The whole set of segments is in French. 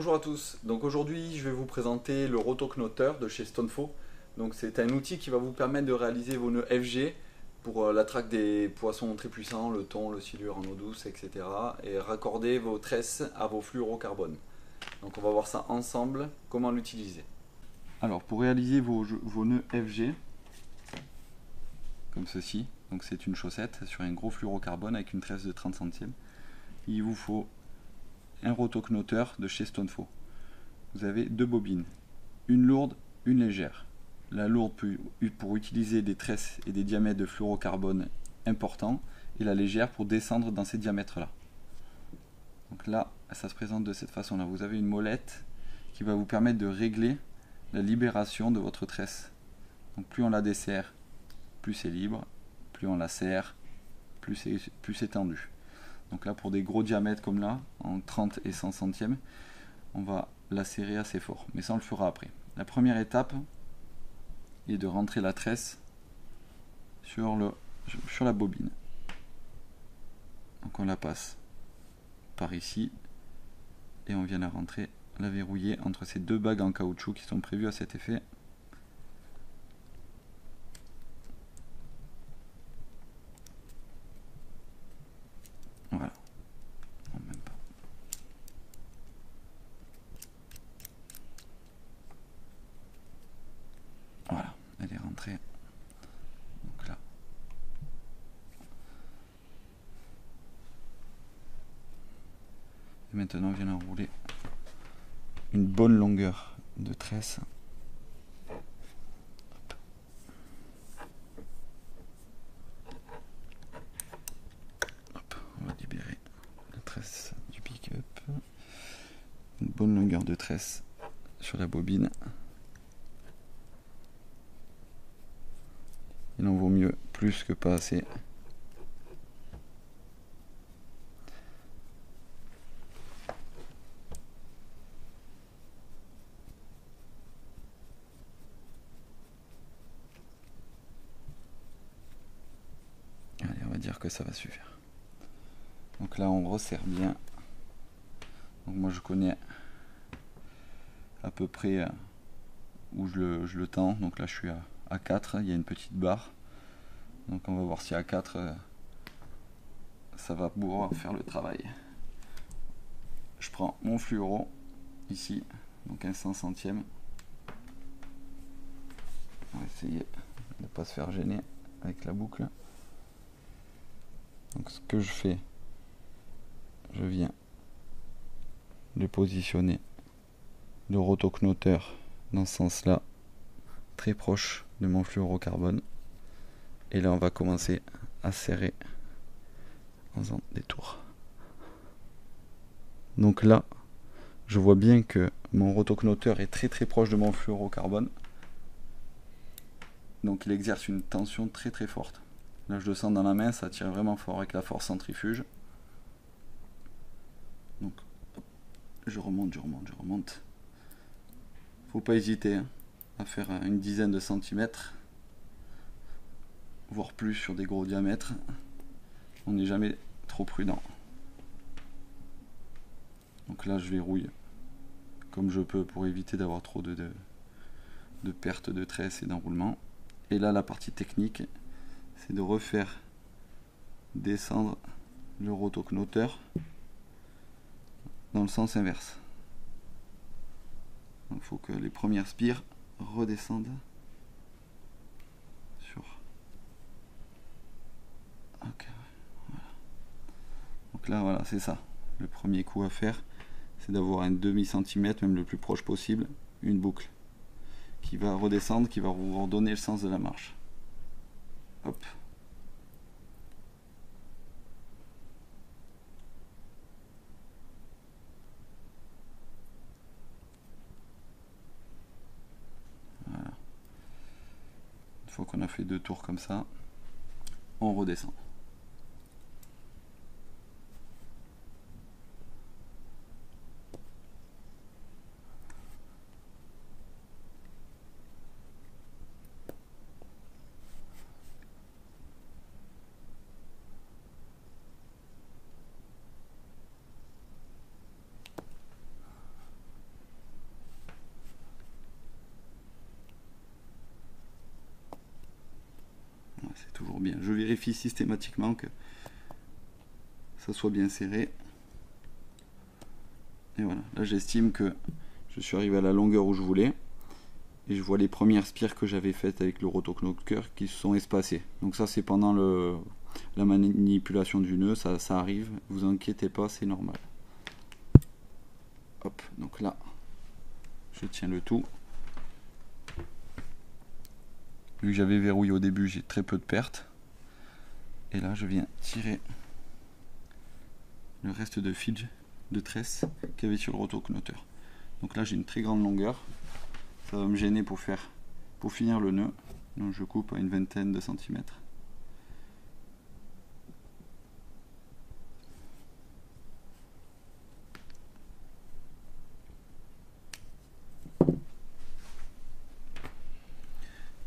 Bonjour à tous, donc aujourd'hui je vais vous présenter le rotoknoteur de chez Stonefo. Donc c'est un outil qui va vous permettre de réaliser vos nœuds FG pour la traque des poissons très puissants, le thon, le silure en eau douce, etc. Et raccorder vos tresses à vos fluorocarbone. Donc on va voir ça ensemble, comment l'utiliser. Alors pour réaliser vos nœuds FG, comme ceci, donc c'est une chaussette sur un gros fluorocarbone avec une tresse de 30 centièmes, il vous faut un rotoknoteur de chez Stonefo. Vous avez deux bobines, une lourde, une légère. La lourde pour utiliser des tresses et des diamètres de fluorocarbone importants, et la légère pour descendre dans ces diamètres-là. Donc là, ça se présente de cette façon-là. Vous avez une molette qui va vous permettre de régler la libération de votre tresse. Donc plus on la desserre, plus c'est libre, plus on la serre, plus c'est tendu. Donc là, pour des gros diamètres comme là, en 30 et 100 centièmes, on va la serrer assez fort, mais ça on le fera après. La première étape est de rentrer la tresse sur la bobine. Donc on la passe par ici et on vient la rentrer, la verrouiller entre ces deux bagues en caoutchouc qui sont prévues à cet effet. Voilà. Non, même pas. Voilà, elle est rentrée. Donc là. Et maintenant on vient enrouler une bonne longueur de tresse. Hop, on va libérer la tresse du pick-up. Une bonne longueur de tresse sur la bobine. Il en vaut mieux plus que pas assez. Allez, on va dire que ça va suffire. Donc là, on resserre bien. Donc moi, je connais à peu près où je le tends. Donc là, je suis à 4. Il y a une petite barre. Donc on va voir si à 4, ça va pouvoir faire le travail. Je prends mon fluoro, ici, donc un 100 centièmes. On va essayer de ne pas se faire gêner avec la boucle. Donc ce que je fais, je viens de positionner le rotoknoteur dans ce sens-là, très proche de mon fluorocarbone. Et là, on va commencer à serrer en faisant des tours. Donc là, je vois bien que mon rotoknoteur est très très proche de mon fluorocarbone. Donc il exerce une tension très très forte. Là, je le sens dans la main, ça tire vraiment fort avec la force centrifuge. Donc, je remonte. Faut pas hésiter à faire une dizaine de centimètres, voire plus sur des gros diamètres. On n'est jamais trop prudent. Donc là, je verrouille comme je peux pour éviter d'avoir trop de perte de tresse et d'enroulement. Et là, la partie technique, c'est de refaire descendre le rotoknoteur dans le sens inverse. Il faut que les premières spires redescendent sur. Ok, voilà. Donc là, voilà, c'est ça. Le premier coup à faire, c'est d'avoir un demi-centimètre, même le plus proche possible, une boucle qui va redescendre, qui va vous redonner le sens de la marche. Hop. Voilà. Une fois qu'on a fait 2 tours comme ça, on redescend. c'est toujours bien. Je vérifie systématiquement que ça soit bien serré. Et voilà, là j'estime que je suis arrivé à la longueur où je voulais. Et je vois les premières spires que j'avais faites avec le rotoknocker qui se sont espacées. Donc ça c'est pendant la manipulation du nœud, ça arrive, vous inquiétez pas, c'est normal. Hop, donc là, je tiens le tout. Vu que j'avais verrouillé au début, j'ai très peu de pertes. Et là, je viens tirer le reste de fil de tresse qu'il y avait sur le rotoknotter. Donc là, j'ai une très grande longueur. Ça va me gêner pour finir le nœud. Donc je coupe à une vingtaine de centimètres.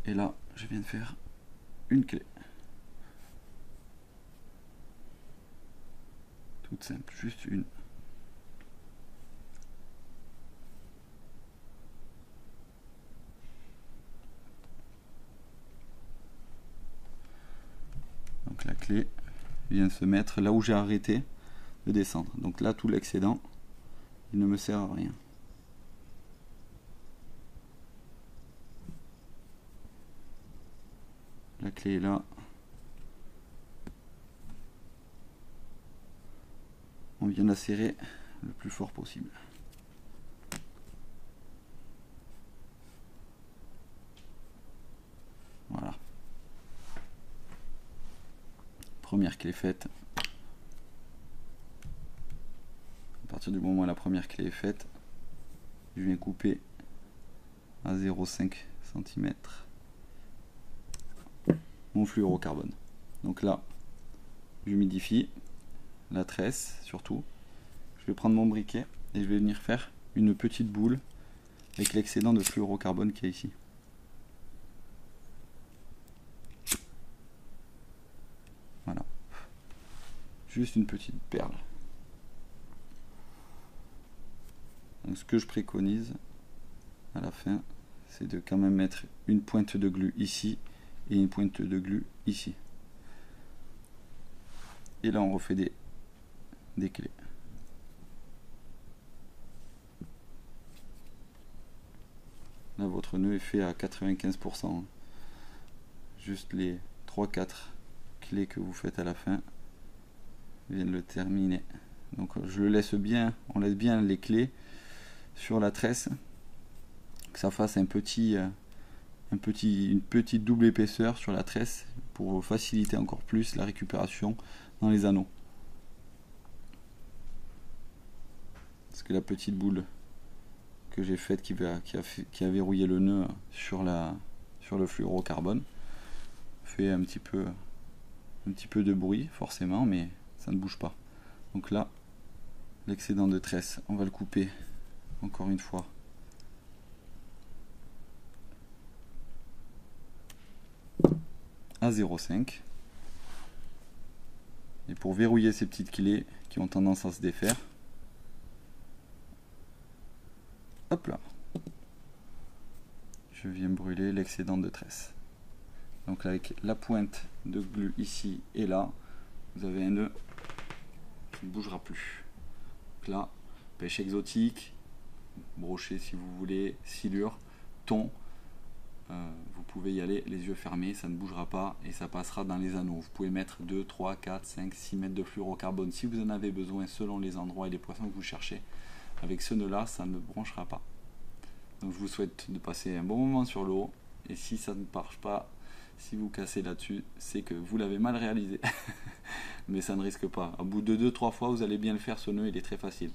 Et là, je viens de faire une clé. Toute simple, juste une. Donc la clé vient se mettre là où j'ai arrêté de descendre. Donc là, tout l'excédent, il ne me sert à rien. La clé est là. On vient la serrer le plus fort possible. Voilà. Première clé faite. À partir du moment où la première clé est faite, je viens couper à 0,5 cm mon fluorocarbone. Donc là, j'humidifie la tresse surtout. Je vais prendre mon briquet et je vais venir faire une petite boule avec l'excédent de fluorocarbone qui est ici. Voilà. Juste une petite perle. Donc ce que je préconise à la fin, c'est de quand même mettre une pointe de glu ici et une pointe de glu ici. Et là on refait des clés. Là votre nœud est fait à 95%. Juste les 3-4 clés que vous faites à la fin viennent le terminer. Donc je le laisse bien, on laisse bien les clés sur la tresse, que ça fasse une petite double épaisseur sur la tresse pour faciliter encore plus la récupération dans les anneaux. Parce que la petite boule que j'ai faite qui a verrouillé le nœud sur le fluorocarbone fait un petit peu de bruit forcément, mais ça ne bouge pas. Donc là, l'excédent de tresse, on va le couper encore une fois à 0,5. Et pour verrouiller ces petites clés qui ont tendance à se défaire, hop là, je viens brûler l'excédent de tresse. Donc avec la pointe de glu ici et là, vous avez un nœud qui ne bougera plus. Donc là, pêche exotique, brochet si vous voulez, silure, thon, vous pouvez y aller les yeux fermés, ça ne bougera pas et ça passera dans les anneaux. Vous pouvez mettre 2, 3, 4, 5, 6 mètres de fluorocarbone si vous en avez besoin selon les endroits et les poissons que vous cherchez. Avec ce nœud là, ça ne branchera pas. Donc je vous souhaite de passer un bon moment sur l'eau, et si ça ne marche pas, si vous cassez là-dessus, c'est que vous l'avez mal réalisé. Mais ça ne risque pas. Au bout de 2-3 fois, vous allez bien le faire, ce nœud il est très facile.